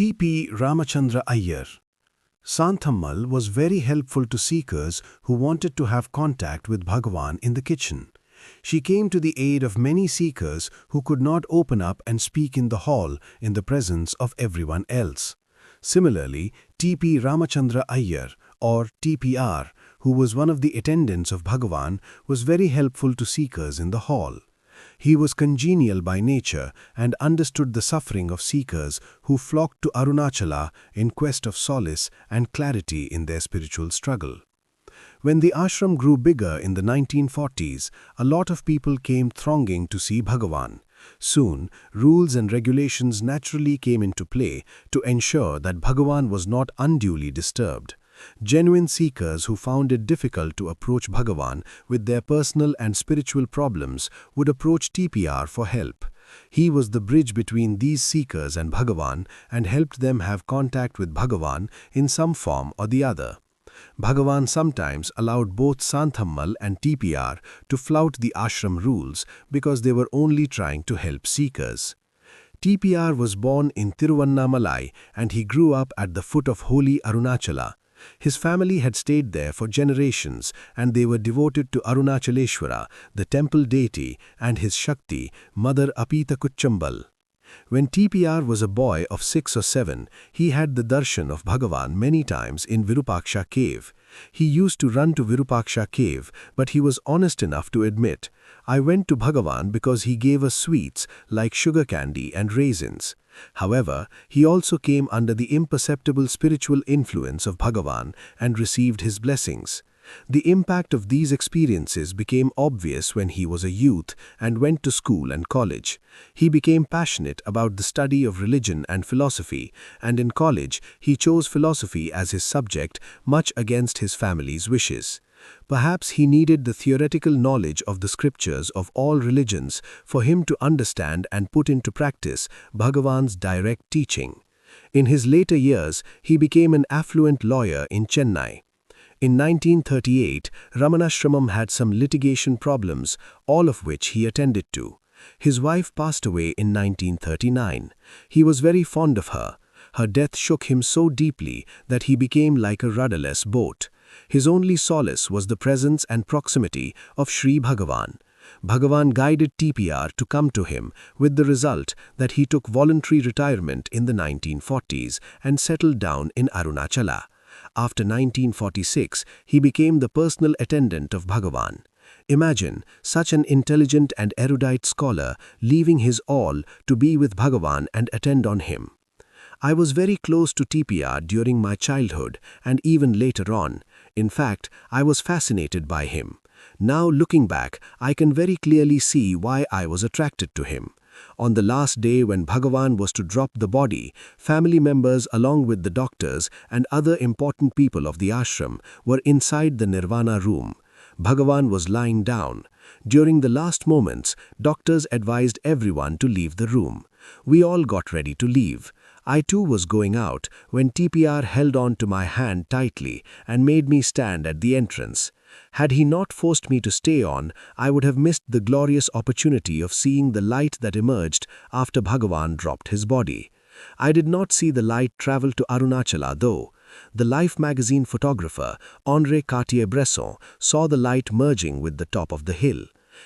T.P. Ramachandra Iyer. Santhammal was very helpful to seekers who wanted to have contact with Bhagavan in the kitchen. She came to the aid of many seekers who could not open up and speak in the hall in the presence of everyone else. Similarly, T.P. Ramachandra Iyer, or T.P.R., who was one of the attendants of Bhagavan, was very helpful to seekers in the hall. He was congenial by nature and understood the suffering of seekers who flocked to Arunachala in quest of solace and clarity in their spiritual struggle. When the ashram grew bigger in the 1940s, a lot of people came thronging to see Bhagavan. Soon, rules and regulations naturally came into play to ensure that Bhagavan was not unduly disturbed. Genuine seekers who found it difficult to approach Bhagavan with their personal and spiritual problems would approach TPR for help. He was the bridge between these seekers and Bhagavan and helped them have contact with Bhagavan in some form or the other. Bhagavan sometimes allowed both Santhammal and TPR to flout the ashram rules because they were only trying to help seekers. TPR was born in Tiruvannamalai and he grew up at the foot of holy Arunachala. His family had stayed there for generations and they were devoted to Arunachaleshwara, the temple deity, and his Shakti, Mother Apita Kuchambal. When TPR was a boy of 6 or 7, he had the darshan of Bhagavan many times in Virupaksha cave. He used to run to Virupaksha cave, but he was honest enough to admit, "I went to Bhagavan because he gave us sweets like sugar candy and raisins." However, he also came under the imperceptible spiritual influence of Bhagavan and received his blessings. The impact of these experiences became obvious when he was a youth and went to school and college. He became passionate about the study of religion and philosophy, and in college he chose philosophy as his subject, much against his family's wishes. Perhaps he needed the theoretical knowledge of the scriptures of all religions for him to understand and put into practice Bhagavan's direct teaching. In his later years, he became an affluent lawyer in Chennai. In 1938, Ramanashramam had some litigation problems, all of which he attended to. His wife passed away in 1939. He was very fond of her. Her death shook him so deeply that he became like a rudderless boat. His only solace was the presence and proximity of Sri Bhagavan. Bhagavan guided TPR to come to him, with the result that he took voluntary retirement in the 1940s and settled down in Arunachala. After 1946, he became the personal attendant of Bhagavan. Imagine such an intelligent and erudite scholar leaving his all to be with Bhagavan and attend on him. I was very close to TPR during my childhood and even later on. In fact, I was fascinated by him. Now looking back, I can very clearly see why I was attracted to him. On the last day when Bhagavan was to drop the body, family members along with the doctors and other important people of the ashram were inside the Nirvana room. Bhagavan was lying down. During the last moments, doctors advised everyone to leave the room. We all got ready to leave. I too was going out when TPR held on to my hand tightly and made me stand at the entrance. Had he not forced me to stay on, I would have missed the glorious opportunity of seeing the light that emerged after Bhagavan dropped his body. I did not see the light travel to Arunachala though. The Life magazine photographer, Henri Cartier-Bresson, saw the light merging with the top of the hill.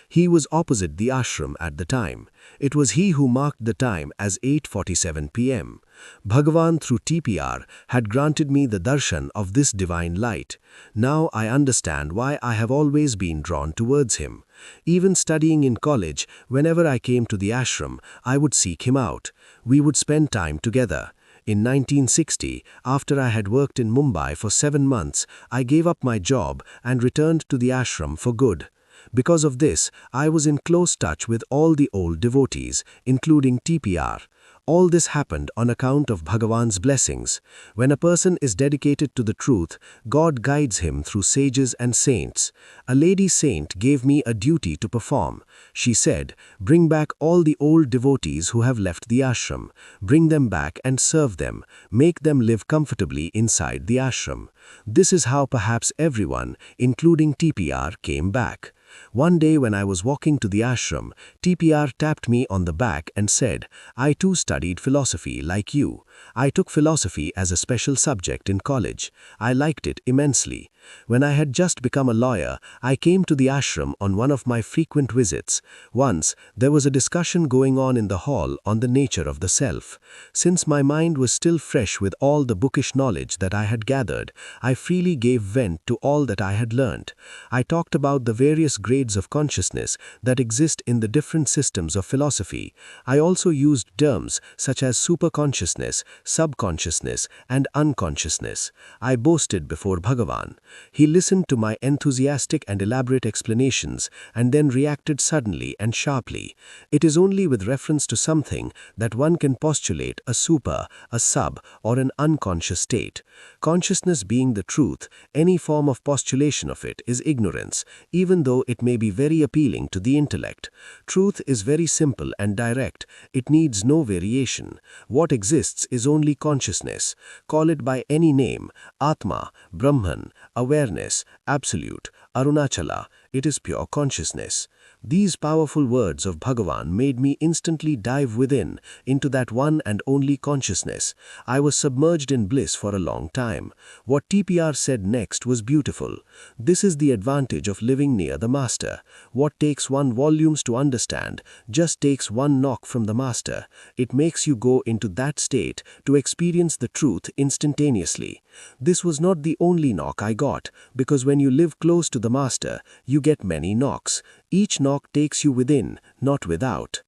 He was opposite the ashram at the time. It was he who marked the time as 8:47 p.m. Bhagavan through TPR had granted me the darshan of this divine light. Now I understand why I have always been drawn towards him. Even studying in college, whenever I came to the ashram, I would seek him out. We would spend time together. In 1960, after I had worked in Mumbai for 7 months, I gave up my job and returned to the ashram for good. Because of this, I was in close touch with all the old devotees, including TPR. All this happened on account of Bhagavan's blessings. When a person is dedicated to the truth, God guides him through sages and saints. A lady saint gave me a duty to perform. She said, "Bring back all the old devotees who have left the ashram. Bring them back and serve them. Make them live comfortably inside the ashram." This is how perhaps everyone, including TPR, came back. One day when I was walking to the ashram, TPR tapped me on the back and said, "I too studied philosophy like you. I took philosophy as a special subject in college. I liked it immensely. When I had just become a lawyer, I came to the ashram on one of my frequent visits. Once, there was a discussion going on in the hall on the nature of the self. Since my mind was still fresh with all the bookish knowledge that I had gathered, I freely gave vent to all that I had learnt. I talked about the various grades of consciousness that exist in the different systems of philosophy. I also used terms such as superconsciousness, subconsciousness, and unconsciousness. I boasted before Bhagavan. He listened to my enthusiastic and elaborate explanations and then reacted suddenly and sharply. It is only with reference to something that one can postulate a super, a sub, or an unconscious state. Consciousness being the truth, any form of postulation of it is ignorance, even though it may be very appealing to the intellect. Truth is very simple and direct. It needs no variation. What exists is only consciousness. Call it by any name: Atma, Brahman, awareness, absolute, Arunachala. It is pure consciousness. These powerful words of Bhagavan made me instantly dive within, into that one and only consciousness. I was submerged in bliss for a long time. What TPR said next was beautiful. This is the advantage of living near the Master. What takes one volumes to understand just takes one knock from the Master. It makes you go into that state to experience the truth instantaneously. This was not the only knock I got, because when you live close to the Master, you get many knocks. Each knock takes you within, not without.